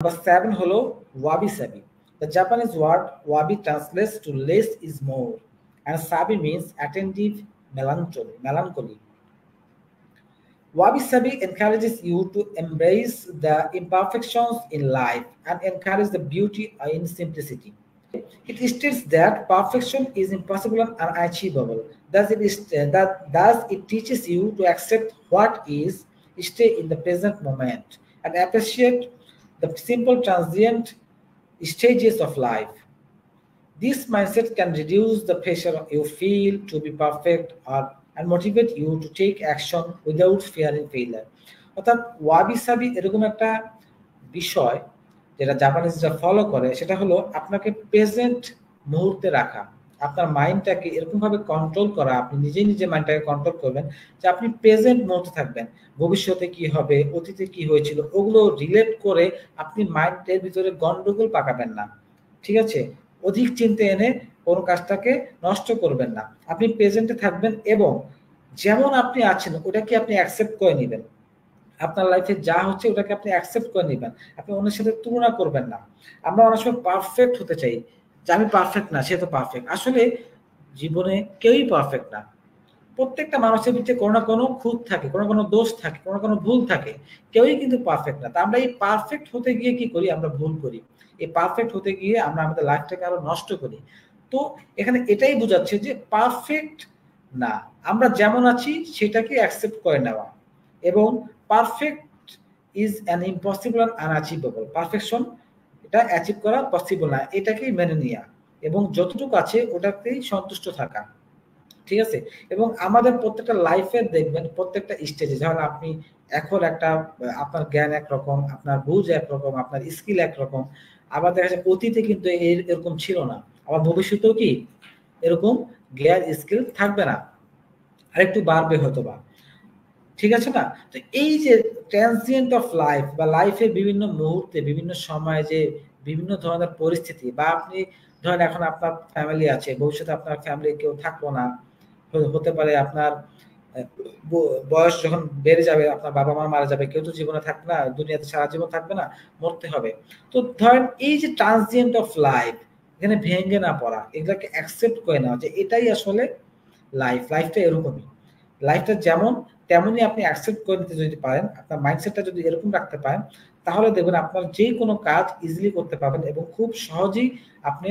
Number 7 holo wabi sabi. The Japanese word wabi translates to less is more, and sabi means attentive melancholy. Wabi sabi encourages you to embrace the imperfections in life and encourage the beauty in simplicity. It states that perfection is impossible and unachievable. Thus, it teaches you to accept what is, stay in the present moment, and appreciate the simple transient stages of life. This mindset can reduce the pressure you feel to be perfect and motivate you to take action without fearing failure. অর্থাৎ ওয়াবি সাবি এরকম একটা বিষয় যেটা জাপানিজরা follow করে, সেটা হলো আপনাকে প্রেজেন্ট মুহূর্তে রাখা, আপনার মাইন্ডটাকে এরকমভাবে কন্ট্রোল করা, আপনি নিজে মাইন্ডটাকে কন্ট্রোল করবেন যে আপনি প্রেজেন্ট মুহূর্তে থাকবেন। ভবিষ্যতে কি হবে, অতীতে কি হয়েছিল, ওগুলো রিলেট করে আপনি মাইন্ডের ভিতরে গন্ডগোল পাকাবেন না। ঠিক আছে, অধিক চিন্তা এনে কোনো কাজটাকে নষ্ট করবেন না। আপনি প্রেজেন্টে থাকবেন এবং যেমন আপনি আছেন ওটাকে আপনি অ্যাকসেপ্ট করে নেবেন। আপনার লাইফে যা হচ্ছে ওটাকে আপনি অ্যাকসেপ্ট করে নেবেন। আপনি অন্যের সাথে তুলনা করবেন না। আমরা অনেক সময় পারফেক্ট হতে চাই, যে আমি পারফেক্ট না, সে তো পারফেক্ট। আসলে জীবনে কেউই পারফেক্ট না। প্রত্যেকটা মানুষের ভিতরে কোনো না কোনো খুঁত থাকে, কোনো দোষ থাকে, কোনো ভুল থাকে। কেউই কিন্তু পারফেক্ট না। তা আমরা এই পারফেক্ট হতে গিয়ে কি করি, আমরা ভুল করি। এই পারফেক্ট হতে গিয়ে আমরা আমাদের লাইফটাকে আরো নষ্ট করি। তো এখানে এটাই বোঝাচ্ছে যে পারফেক্ট না, আমরা যেমন আছি সেটাকে অ্যাকসেপ্ট করে নেওয়া, এবং perfect is an impossible and unachievable. Perfection এটা অ্যাচিভ করা পসিবল না, এটাকেই মেনে নেওয়া এবং যতটুকু আছে ওটাতেই সন্তুষ্ট থাকা। ঠিক আছে, এবং আমাদের প্রত্যেকটা লাইফে দেখবেন প্রত্যেকটা স্টেজে, ধরেন আপনি এখন একটা আপনার জ্ঞান একরকম, আপনার বুঝ একরকম, আপনার স্কিল একরকম, আবার দেখা যায় অতীতে কিন্তু এরকম ছিল না, আবার ভবিষ্যতেও কি এরকম জ্ঞান স্কিল থাকবে না, আরেকটু বাড়বে হয়তো বা। ঠিক আছে না? তো এই যে ট্রানজিয়েন্ট অফ লাইফ বা লাইফের বিভিন্ন মুহূর্তে বিভিন্ন সময়ে যে বিভিন্ন ধরনের পরিস্থিতি, বা আপনি ধরেন এখন আপনার ফ্যামিলি আছে, ভবিষ্যতে আপনার ফ্যামিলি কেউ থাকলো না, হতে পারে আপনার বয়স যখন বেড়ে যাবে, আপনার বাবা মা মারা যাবে, কেউ তো জীবনে থাকবে না, দুনিয়াতে সারা জীবন থাকবে না, মরতে হবে। তো ধরেন এই যে ট্রানজিয়েন্ট অফ লাইফ, এখানে ভেঙে না পড়া, এগুলাকে অ্যাকসেপ্ট করে নেওয়া যে এটাই আসলে লাইফটা এরকমই, লাইফটা যেমন তেমনই আপনি অ্যাকসেপ্ট করে নিতে যদি পারেন, আপনার মাইন্ডসেটটা যদি এরকম রাখতে পারেন, তাহলে দেখবেন আপনার যে কোনো কাজ ইজিলি করতে পারবেন এবং খুব সহজেই আপনি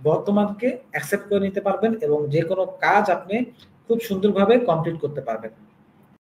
বর্তমানকে অ্যাকসেপ্ট করে নিতে পারবেন এবং যে কোনো কাজ আপনি খুব সুন্দরভাবে কমপ্লিট করতে পারবেন।